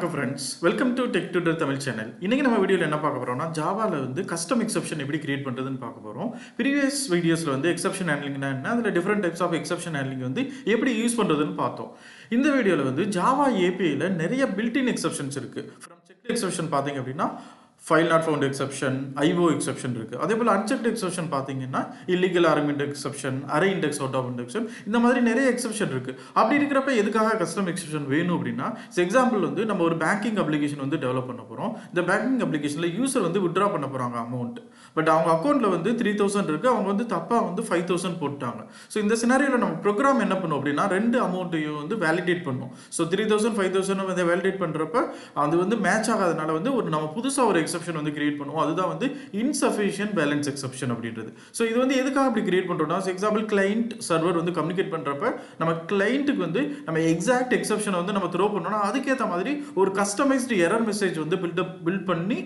வணக்கம் friends, welcome to tech tutor Tamil channel. இன்னைக்கு நம்ம வீடியோவில் என்ன பார்க்க போறோம்னா, ஜாவால வந்து கஸ்டம் எக்ஸெப்ஷன் எப்படி கிரியேட் பண்றதுன்னு பார்க்க போறோம். ப்ரீவியஸ் வீடியோஸ்ல வந்து எக்ஸெப்ஷன் ஹேண்ட்லிங்னா என்ன, அதில் different types of exception handling வந்து எப்படி யூஸ் பண்றதுன்னு பார்த்தோம். இந்த வீடியோவில் வந்து ஜாவா ஏபிஐல நிறைய பில்ட்-இன் எக்ஸெப்ஷன்ஸ் இருக்கு. ஃப்ரம் செக்ட் எக்ஸெப்ஷன் பார்த்தீங்க அப்படின்னா file not found exception, IO exception இருக்குது. அதே போல் அன்செக்ட் எக்ஸெப்ஷன் பார்த்தீங்கன்னா illegal argument exception, array index out of இண்டெக்ஷன், இந்த மாதிரி நிறைய எக்ஸெப்ஷன் இருக்குது. அப்படி இருக்கிறப்ப எதுக்காக கஸ்டம் எக்ஸெப்ஷன் வேணும் அப்படின்னா, எக்ஸாம்பிள் வந்து நம்ம ஒரு பேங்கிங் அப்ளிகேஷன் வந்து டெவலப் பண்ண போகிறோம். இந்த பேங்கிங் அப்ளிகேஷனில் யூசர் வந்து விட்ரா பண்ண போகிறாங்க அமௌண்ட். பட் அவங்க அக்கௌண்ட்டில் வந்து 3000 இருக்குது, அவங்க வந்து தப்பாக வந்து 5000 போட்டாங்க. ஸோ இந்த சினாரியோவில் நம்ம ப்ரோக்ராம் என்ன பண்ணும் அப்படின்னா, ரெண்டு அமௌண்ட்டையும் வந்து வேலிடேட் பண்ணும். ஸோ 3000 5000 வந்து வேலிடேட் பண்ணுறப்ப அது வந்து மேட்ச் ஆகாதனால வந்து நம்ம புதுசாக ஒரு எக்ஸெப்ஷன் வந்து கிரியேட் பண்ணுவோம். அதுதான் வந்து இன்சஃபிஷியன்ட் பேலன்ஸ் எக்ஸெப்ஷன் அப்படின்றது. ஸோ இது வந்து எதுக்காக அப்படி கிரியேட் பண்ணுறோம்னா, எக்ஸாம்பிள் கிளைண்ட் சர்வர் வந்து கம்யூனிகேட் பண்ணுறப்ப நம்ம கிளைண்ட்டுக்கு வந்து நம்ம எக்ஸாக்ட் எக்ஸெப்ஷனை வந்து நம்ம த்ரோ பண்ணோம்னா அதுக்கேற்ற மாதிரி ஒரு கஸ்டமைஸ்டு எரர் மெசேஜ் வந்து பில்ட் பண்ணி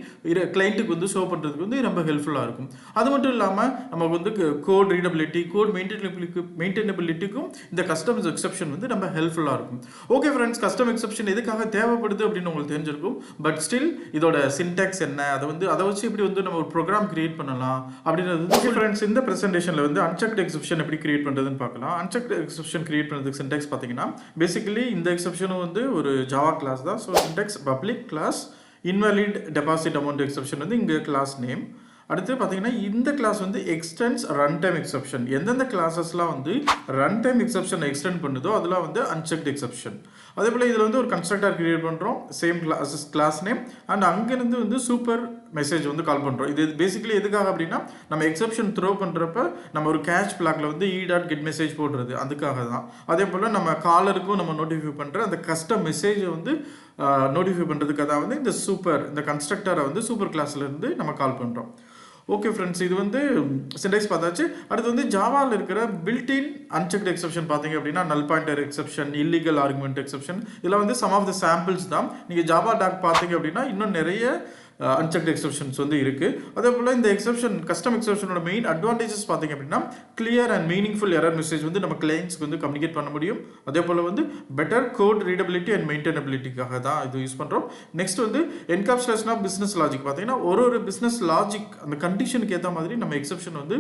கிளைண்ட்டுக்கு வந்து ஷோ பண்ணுறதுக்கு வந்து ரொம்ப ஹெல்ப்ஃபுல்லாக இருக்கும். அது மட்டும் இல்லாமல் நமக்கு வந்து கோட் ரீடபிலிட்டி, கோட் மெயின்டெனபிலிட்டிக்கும் இந்த கஸ்டம் எக்ஸெப்ஷன் வந்து ரொம்ப ஹெல்ப்ஃபுல்லாக இருக்கும். ஓகே ஃப்ரெண்ட்ஸ், கஸ்டம் எக்ஸெப்ஷன் எதுக்காக தேவைப்படுது அப்படின்னு உங்களுக்கு தெரிஞ்சிருக்கும். பட் ஸ்டில் இதோட சின்டாக்ஸ் என்ன, அதை வச்சு இப்படி வந்து நம்ம ஒரு ப்ரோக்ராம் கிரியேட் பண்ணலாம் அப்படின்றது. ஃப்ரெண்ட்ஸ், இந்த பிரசன்டேஷனில் வந்து அன்செக்ட் எக்ஸெப்ஷன் எப்படி கிரியேட் பண்ணுறதுன்னு பார்க்கலாம். அன்செக்ட் எக்ஸெப்ஷன் கிரியேட் பண்ணுறதுக்கு சின்டாக்ஸ் பார்த்தீங்கன்னா, பேசிக்கலி இந்த எக்ஸெப்ஷனும் வந்து ஒரு ஜாவா கிளாஸ் தான். So syntax public class invalid deposit amount exception வந்து இங்கே கிளாஸ் நேம். அடுத்து பார்த்தீங்கன்னா இந்த கிளாஸ் வந்து எக்ஸ்டென்ஸ் ரன் டைம் எக்ஸெப்ஷன். எந்தெந்த கிளாஸஸ்லாம் வந்து ரன் டைம் எக்ஸெப்ஷன் எக்ஸ்டெண்ட் பண்ணுதோ அதெல்லாம் வந்து அன்செக்ட் எக்ஸெப்ஷன். அதே போல் இதில் வந்து ஒரு கன்ஸ்ட்ரக்டர் கிரியேட் பண்ணுறோம், சேம் கிளாஸ் நேம், அண்ட் அங்கேருந்து வந்து சூப்பர் மெசேஜ் வந்து கால் பண்ணுறோம். இது பேசிக்கலி எதுக்காக அப்படின்னா, நம்ம எக்ஸெப்ஷன் த்ரோ பண்ணுறப்ப நம்ம ஒரு கேட்ச் பிளாக்ல வந்து e.get மெசேஜ் போடுறது, அதுக்காக தான். அதே போல் நம்ம காலருக்கும் நம்ம நோட்டிஃபை பண்ணுற அந்த கஸ்டம் மெசேஜை வந்து நோட்டிஃபை பண்ணுறதுக்காக தான் வந்து இந்த கன்ஸ்ட்ரக்டரை வந்து சூப்பர் கிளாஸ்லேருந்து நம்ம கால் பண்ணுறோம். ஓகே ஃப்ரெண்ட்ஸ், இது வந்து சின்டாக்ஸ் பார்த்தாச்சு. அடுத்து வந்து ஜாவாவில் இருக்கிற பில்ட்-இன் அன்செக்ட் எக்ஸெப்ஷன் பார்த்தீங்க அப்படின்னா நல் pointer exception, illegal argument exception, இதெல்லாம் வந்து சம் ஆஃப் த சாம்பிள்ஸ் தான். நீங்கள் ஜாவா டாக் பார்த்தீங்க அப்படின்னா இன்னும் நிறைய அன்செக்ட் எக்ஸெப்ஷன்ஸ் வந்து இருக்குது. அதே போல் இந்த எக்ஸெப்ஷன் கஸ்டம் எக்ஸெப்ஷனோட மெயின் அட்வான்டேஜஸ் பார்த்தீங்க அப்படின்னா, clear and meaningful error message வந்து நம்ம கிளைண்ட்ஸ்க்கு வந்து கம்யூனிகேட் பண்ண முடியும். அதே போல் வந்து பெட்டர் கோட் ரீடபிலிட்டி அண்ட் மெயின்டெனபிலிட்டிக்காக தான் இது யூஸ் பண்ணுறோம். நெக்ஸ்ட் வந்து என்கேப்சுலேஷன் ஆஃப் பிஸ்னஸ் லாஜிக் பார்த்தீங்கன்னா, ஒரு பிஸ்னஸ் லாஜிக் அந்த கண்டிஷனுக்கு ஏற்ற மாதிரி நம்ம எக்ஸெப்ஷன் வந்து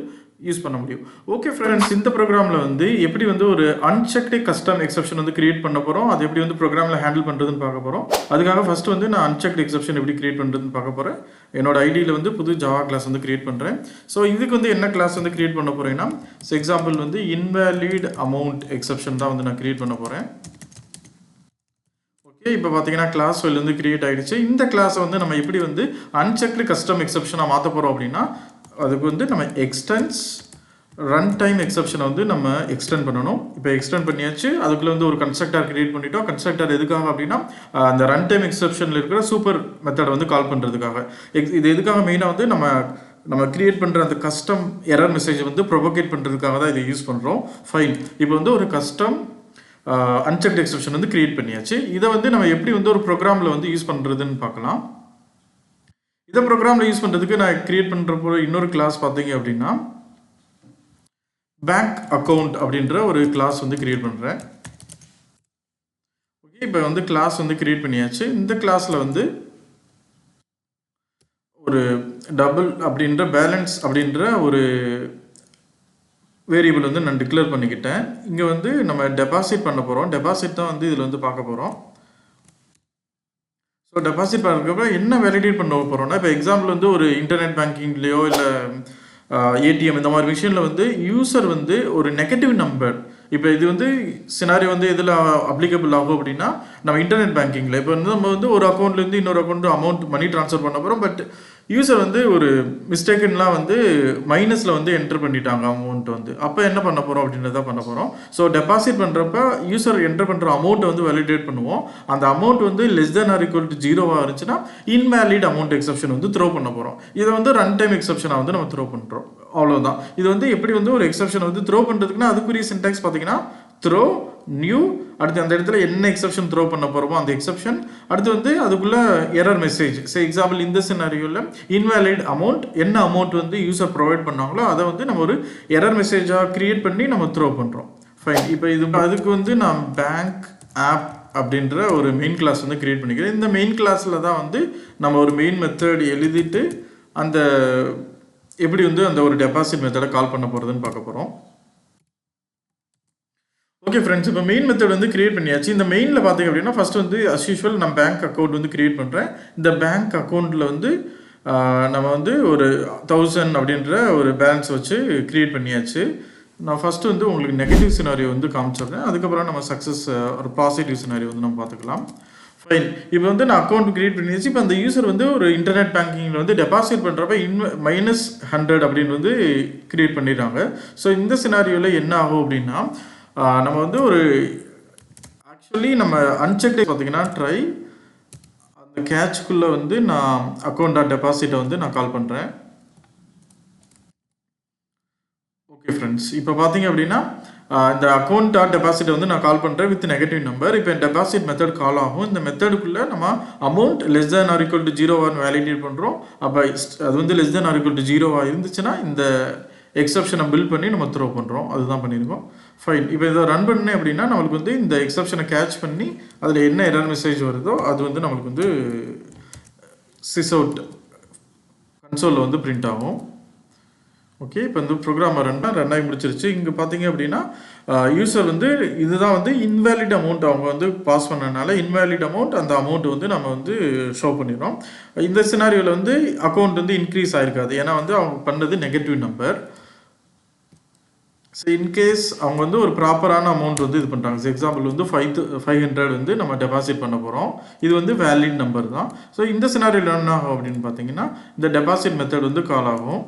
யூஸ் பண்ண முடியும். ஓகே ஃப்ரெண்ட்ஸ், இந்த ப்ரோக்ராமில் வந்து எப்படி வந்து ஒரு அன்செக்ட் கஸ்டம் எக்ஸெப்ஷன் வந்து கிரியேட் பண்ண போகிறோம், அது எப்படி வந்து ப்ரோக்ராமில் ஹேண்டில் பண்ணுறதுன்னு பார்க்க போகிறோம். அதுக்காக ஃபர்ஸ்ட் வந்து நான் அன்செக்ட் எக்ஸெப்ஷன் எப்படி கிரியேட் பண்ணுறதுன்னு பார்க்க போகிறேன். என்னோட ஐடியில் வந்து புது ஜாவா கிளாஸ் வந்து கிரியேட் பண்ணுறேன். ஸோ இதுக்கு வந்து என்ன கிளாஸ் வந்து கிரியேட் பண்ண போகிறேன்னா, எக்ஸாம்பிள் வந்து இன்வாலிட் அமௌண்ட் எக்ஸெப்ஷன் தான் வந்து நான் கிரியேட் பண்ண போகிறேன். ஓகே, இப்போ பார்த்தீங்கன்னா கிளாஸ் ஃபைல் வந்து கிரியேட் ஆகிடுச்சு. இந்த கிளாஸை வந்து நம்ம எப்படி வந்து அன்செக்ட் கஸ்டம் எக்ஸெப்ஷனாக மாற்ற போகிறோம் அப்படின்னா, அதுக்கு வந்து நம்ம எக்ஸ்டென்ஸ் ரன் டைம் எக்ஸெப்ஷனை வந்து நம்ம எக்ஸ்டெண்ட் பண்ணணும். இப்போ எக்ஸ்டெண்ட் பண்ணியாச்சு. அதுக்குள்ளே வந்து ஒரு கன்ஸ்ட்ரக்டர் கிரியேட் பண்ணிட்டோம். கன்ஸ்ட்ரக்டர் எதுக்காக அப்படின்னா, அந்த ரன் டைம் எக்ஸெப்ஷனில் இருக்கிற சூப்பர் மெத்தட் வந்து கால் பண்ணுறதுக்காக. இது எதுக்காக மெயினாக வந்து நம்ம கிரியேட் பண்ணுற அந்த கஸ்டம் எரர் மெசேஜை வந்து ப்ரொபோகேட் பண்ணுறதுக்காக தான் இதை யூஸ் பண்ணுறோம். ஃபைன், இப்போ வந்து ஒரு கஸ்டம் அன்செக்ட் எக்ஸெப்ஷன் வந்து கிரியேட் பண்ணியாச்சு. இதை வந்து நம்ம எப்படி வந்து ஒரு ப்ரோக்ராமில் வந்து யூஸ் பண்ணுறதுன்னு பார்க்கலாம். இதை ப்ரோக்ராமில் யூஸ் பண்ணுறதுக்கு நான் கிரியேட் பண்ணுறப்போ இன்னொரு கிளாஸ் பார்த்தீங்க அப்படின்னா, பேங்க் அக்கௌண்ட் அப்படின்ற ஒரு கிளாஸ் வந்து கிரியேட் பண்ணுறேன். ஓகே, இப்போ வந்து கிளாஸ் வந்து கிரியேட் பண்ணியாச்சு. இந்த கிளாஸில் வந்து ஒரு டபுள் அப்படின்ற பேலன்ஸ் அப்படின்ற ஒரு வேரியபிள் வந்து நான் டிக்ளேர் பண்ணிக்கிட்டேன். இங்கே வந்து நம்ம டெபாசிட் பண்ண போகிறோம். டெபாசிட் தான் வந்து இதில் வந்து பார்க்க போகிறோம். ஸோ டெபாசிட் பண்ணுறப்ப என்ன வேலிடேட் பண்ண போகிறோம்னா, இப்போ எக்ஸாம்பிள் வந்து ஒரு இன்டர்நெட் பேங்கிங்லேயோ இல்லை ஏடிஎம் இந்த மாதிரி விஷயத்தில் வந்து யூசர் வந்து ஒரு நெகட்டிவ் நம்பர், இப்போ இது வந்து சினாரி வந்து எதில் அப்ளிகபிள் ஆகும் அப்படின்னா, நம்ம இன்டர்நெட் பேங்கிங்கில் இப்போ வந்து நம்ம வந்து ஒரு அக்கௌண்ட்லேருந்து இன்னொரு அக்கௌண்ட் அமௌண்ட் மணி ட்ரான்ஸ்ஃபர் பண்ண போகிறோம். பட் யூசர் வந்து ஒரு மிஸ்டேக்குலாம் வந்து மைனஸில் வந்து என்டர் பண்ணிட்டாங்க அமௌண்ட் வந்து. அப்போ என்ன பண்ண போகிறோம் அப்படின்றத பண்ண போகிறோம். ஸோ டெபாசிட் பண்ணுறப்ப யூசர் என்டர் பண்ணுற அமௌண்ட்டை வந்து வேலிடேட் பண்ணுவோம். அந்த அமௌண்ட் வந்து less than or equal to 0 இருந்துச்சுன்னா இன்வாலிட் அமௌண்ட் எக்ஸெப்ஷன் வந்து த்ரோ பண்ண போகிறோம். இதை வந்து ரன் டைம் எக்ஸெப்ஷனாக வந்து நம்ம த்ரோ பண்ணுறோம். அவ்வளோதான். இது வந்து எப்படி வந்து ஒரு எக்ஸெப்ஷன் வந்து த்ரோ பண்ணுறதுக்குன்னா, அதுக்குரிய சின்டாக்ஸ் பார்த்தீங்கன்னா த்ரோ நியூ, அடுத்து அந்த இடத்துல என்ன எக்ஸெப்ஷன் த்ரோ பண்ண போகிறோமோ அந்த எக்ஸெப்ஷன், அடுத்து வந்து அதுக்குள்ள எரர் மெசேஜ். எக்ஸாம்பிள் இந்த சினாரியோவில் இன்வாலிட் அமௌண்ட், என்ன அமௌண்ட் வந்து யூசர் ப்ரொவைட் பண்ணாங்களோ அதை வந்து நம்ம ஒரு எரர் மெசேஜாக கிரியேட் பண்ணி நம்ம த்ரோ பண்ணுறோம். ஃபைன், இப்போ அதுக்கு வந்து நான் பேங்க் ஆப் அப்படின்ற ஒரு மெயின் கிளாஸ் வந்து கிரியேட் பண்ணிக்கிறேன். இந்த மெயின் கிளாஸில் தான் வந்து நம்ம ஒரு மெயின் மெத்தட் எழுதிட்டு அந்த எப்படி வந்து அந்த ஒரு டெபாசிட் மெத்தடை கால் பண்ண போகிறதுன்னு பார்க்க போகிறோம். ஓகே ஃப்ரெண்ட்ஸ், இப்போ மெயின் மெத்தட் வந்து கிரியேட் பண்ணியாச்சு. இந்த மெயினில் பார்த்தீங்க அப்படின்னா ஃபஸ்ட்டு வந்து அஸ் யூஷுவல் நான் பேங்க் அக்கௌண்ட் வந்து கிரியேட் பண்ணுறேன். இந்த பேங்க் அக்கௌண்ட்டில் வந்து நம்ம வந்து ஒரு 1000 அப்படின்ற ஒரு பேலன்ஸ் வச்சு கிரியேட் பண்ணியாச்சு. நான் ஃபஸ்ட்டு வந்து உங்களுக்கு நெகட்டிவ் சினாரியோ வந்து காமிச்சிடுறேன். அதுக்கப்புறம் நம்ம சக்ஸஸ் ஒரு பாசிட்டிவ் சினாரியோ வந்து நம்ம பார்த்துக்கலாம். ஃபைன், இப்போ வந்து நான் அக்கௌண்ட் கிரியேட் பண்ணியாச்சு. இப்போ அந்த யூசர் வந்து ஒரு இன்டர்நெட் பேங்கிங்கில் வந்து டெபாசிட் பண்ணுறப்ப -100 அப்படின்னு வந்து கிரியேட் பண்ணிடுறாங்க. ஸோ இந்த சினாரியோவில் என்ன ஆகும் அப்படின்னா நம்ம வந்து ஒரு ஆக்சுவலி நம்ம அன்செக்ட் பார்த்தீங்கன்னா ட்ரை அந்த கேட்ச்குள்ளே வந்து நான் அக்கௌண்ட் டெபாசிட்டை வந்து நான் கால் பண்ணுறேன். ஓகே ஃப்ரெண்ட்ஸ், இப்போ பார்த்தீங்க அப்படின்னா இந்த அக்கௌண்ட் டெபாசிட்டை வந்து நான் கால் பண்ணுறேன் வித் நெகட்டிவ் நம்பர். இப்போ டெபாசிட் மெத்தட் கால் ஆகும். இந்த மெத்தடுக்குள்ளே நம்ம அமௌண்ட் <0 வேலிடேட் பண்ணுறோம். அப்போ அது வந்து <0 இருந்துச்சுன்னா இந்த எக்ஸப்ஷனை பில்ட் பண்ணி நம்ம த்ரோ பண்ணுறோம். அதுதான் பண்ணியிருக்கோம். ஃபைன், இப்போ இதை ரன் பண்ணேன் அப்படின்னா நம்மளுக்கு வந்து இந்த எக்ஸப்ஷனை கேட்ச் பண்ணி அதில் என்ன எரர் மெசேஜ் வருதோ அது வந்து நம்மளுக்கு வந்து சிஸ்அவுட் கன்சோலில் வந்து பிரிண்ட் ஆகும். ஓகே, இப்போ வந்து ப்ரோக்ராமை ரன் ஆகி முடிச்சிருச்சு. இங்கே பார்த்தீங்க அப்படின்னா யூசர் வந்து இதுதான் வந்து இன்வேலிட் அமௌண்ட் அவங்க வந்து பாஸ் பண்ணனால இன்வேலிட் அமௌண்ட் அந்த அமௌண்ட் வந்து நம்ம வந்து ஷோ பண்ணிடுறோம். இந்த சினாரியோவில் வந்து அக்கௌண்ட் வந்து இன்க்ரீஸ் ஆகிருக்காது, ஏன்னா வந்து அவங்க பண்ணது நெகட்டிவ் நம்பர். ஸோ இன்கேஸ் அவங்க வந்து ஒரு ப்ராப்பரான அமௌண்ட் வந்து இது பண்ணுறாங்க. ஸோ எக்ஸாம்பிள் வந்து 500 வந்து நம்ம டெபாசிட் பண்ண போகிறோம். இது வந்து வேலிட் நம்பர் தான். ஸோ இந்த சினாரியோவில் என்ன ஆகும் அப்படின்னு பார்த்தீங்கன்னா இந்த டெபாசிட் மெத்தட் வந்து கால் ஆகும்.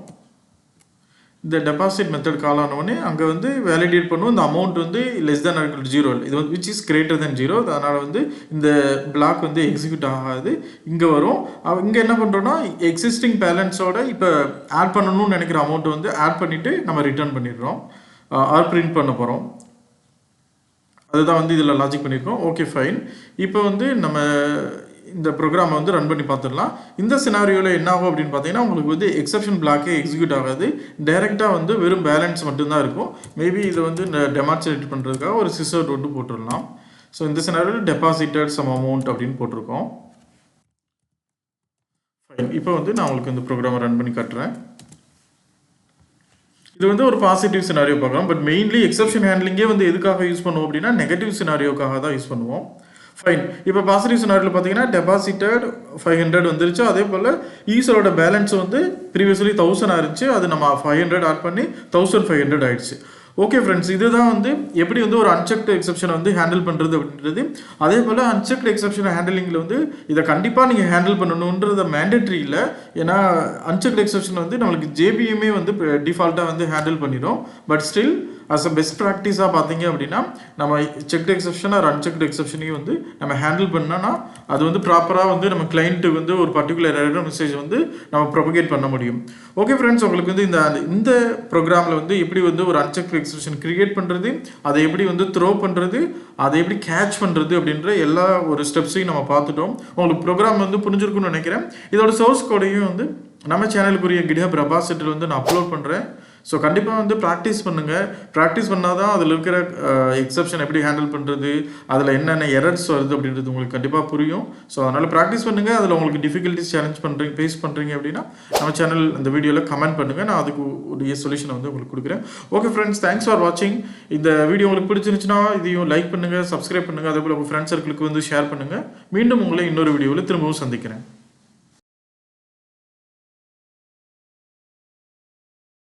இந்த டெபாசிட் மெத்தட் கால் ஆனவுடனே அங்கே வந்து வேலிடேட் பண்ணுவோம். இந்த அமௌண்ட் வந்து <0 இது வந்து விச் இஸ் கிரேட்டர் தென் 0. அதனால் வந்து இந்த பிளாக் வந்து எக்ஸிக்யூட் ஆகாது. இங்கே வரும். இங்கே என்ன பண்ணுறோன்னா எக்ஸிஸ்டிங் பேலன்ஸோட இப்போ ஆட் பண்ணணும்னு நினைக்கிற அமௌண்ட் வந்து ஆட் பண்ணிவிட்டு நம்ம ரிட்டர்ன் பண்ணிடுறோம் ஆர் பிரிண்ட் பண்ண போகிறோம். அதுதான் வந்து இதில் லாஜிக் பண்ணியிருக்கோம். ஓகே ஃபைன், இப்போ வந்து நம்ம இந்த ப்ரோக்ராமை வந்து ரன் பண்ணி பார்த்துடலாம். இந்த சினாரியோவில் என்ன ஆகும் அப்படின்னு பார்த்தீங்கன்னா உங்களுக்கு வந்து எக்ஸப்ஷன் பிளாக்கே எக்ஸிக்யூட் ஆகாது. டைரெக்டாக வந்து வெறும் பேலன்ஸ் மட்டும்தான் இருக்கும். மேபி இதை வந்து டெமான்ஸ்ட்ரேட் பண்ணுறதுக்காக ஒரு சிஸ்அவுட் வந்து போட்டுடலாம். ஸோ இந்த சினாரியோவில் டெபாசிட்டட் சம் அமௌண்ட் அப்படின்னு போட்டிருக்கோம். ஃபைன், இப்போ வந்து நான் உங்களுக்கு இந்த ப்ரோக்ராமை ரன் பண்ணி காட்டுறேன். இது வந்து ஒரு பாசிட்டிவ் சினாரியோ பார்க்கலாம். பட் மெயின்லி எக்ஸப்ஷன் ஹேண்ட்லிங்கே வந்து எதுக்காக யூஸ் பண்ணுவோம் அப்படின்னா நெகட்டிவ் சினாரியோக்காக தான் யூஸ் பண்ணுவோம். ஃபைன், இப்போ பாசிட்டிவ் சினாரியோவில் பார்த்தீங்கன்னா டெபாசிட்டட் 500 வந்துருச்சு. அதே போல் யூசரோட பேலன்ஸ் வந்து ப்ரீவியஸ்லி 1000 இருந்துச்சு. அது நம்ம 500 ஆட் பண்ணி 1500 ஆயிடுச்சு. ஓகே ஃப்ரெண்ட்ஸ், இதுதான் வந்து எப்படி வந்து ஒரு அன்செக்ட் எக்ஸப்ஷனை வந்து ஹேண்டில் பண்ணுறது அப்படின்றது. அதே போல் அன்செக்ட் எக்ஸப்ஷன் ஹேண்டிலிங்கில் வந்து இதை கண்டிப்பாக நீங்கள் ஹேண்டில் பண்ணணுன்றது மேண்டேட்ரி இல்லை. ஏன்னா அன்செக்ட் எக்ஸப்ஷன் வந்து நம்மளுக்கு ஜேபிஎம்ஏ வந்து டிஃபால்ட்டாக வந்து ஹேண்டில் பண்ணிடும். But still as a best ப்ராக்டிஸாக பார்த்தீங்க அப்படின்னா நம்ம செக்ட் எக்ஸப்ஷன் ஆர் அன்செக்ட் எக்ஸப்ஷனையும் வந்து நம்ம ஹேண்டில் பண்ணோன்னா அது வந்து ப்ராப்பராக வந்து நம்ம கிளைண்ட்டுக்கு வந்து ஒரு பர்டிகுலர் எரர் மெசேஜ் வந்து நம்ம ப்ரொபகேட் பண்ண முடியும். ஓகே ஃப்ரெண்ட்ஸ், உங்களுக்கு வந்து இந்த ப்ரோக்ராமில் வந்து எப்படி வந்து ஒரு அன்செக்ட் எக்ஸப்ஷன் கிரியேட் பண்ணுறது, அதை எப்படி வந்து த்ரோ பண்ணுறது, அதை எப்படி கேட்ச் பண்ணுறது அப்படின்ற எல்லா ஒரு ஸ்டெப்ஸையும் நம்ம பார்த்துட்டோம். உங்களுக்கு ப்ரோக்ராம் வந்து புரிஞ்சிருக்குன்னு நினைக்கிறேன். இதோட சோர்ஸ் கோடையும் வந்து நம்ம சேனலுக்குரிய கிட்ஹப் ரெபாசிட்டரியில் வந்து நான் அப்லோட் பண்ணுறேன். ஸோ கண்டிப்பாக வந்து ப்ராக்டிஸ் பண்ணுங்கள். ப்ராக்டிஸ் பண்ணால் தான் அதில் இருக்கிற எக்ஸப்ஷன் எப்படி ஹேண்டில் பண்ணுறது, அதில் என்னென்ன எரர்ஸ் வருது அப்படின்றது உங்களுக்கு கண்டிப்பாக புரியும். ஸோ அதனால் ப்ராக்டிஸ் பண்ணுங்கள். அதில் உங்களுக்கு டிஃபிகல்ட்டிஸ் சேலஞ்ச் ஃபேஸ் பண்ணுறீங்க அப்படின்னா நம்ம சேனல் இந்த வீடியோவில் கமெண்ட் பண்ணுங்கள். நான் அதுக்கு ஒரு சொல்யூஷனை வந்து உங்களுக்கு கொடுக்குறேன். ஓகே ஃப்ரெண்ட்ஸ், தேங்க்ஸ் ஃபார் வாட்சிங். இந்த வீடியோ உங்களுக்கு பிடிச்சிருந்துச்சுன்னா இதையும் லைக் பண்ணுங்கள், சப்ஸ்கிரைப் பண்ணுங்கள். அதே போல் உங்கள் ஃப்ரெண்ட்ஸ் சர்க்கிளுக்கு வந்து ஷேர் பண்ணுங்கள். மீண்டும் உங்களை இன்னொரு வீடியோவில் திரும்பவும் சந்திக்கிறேன்.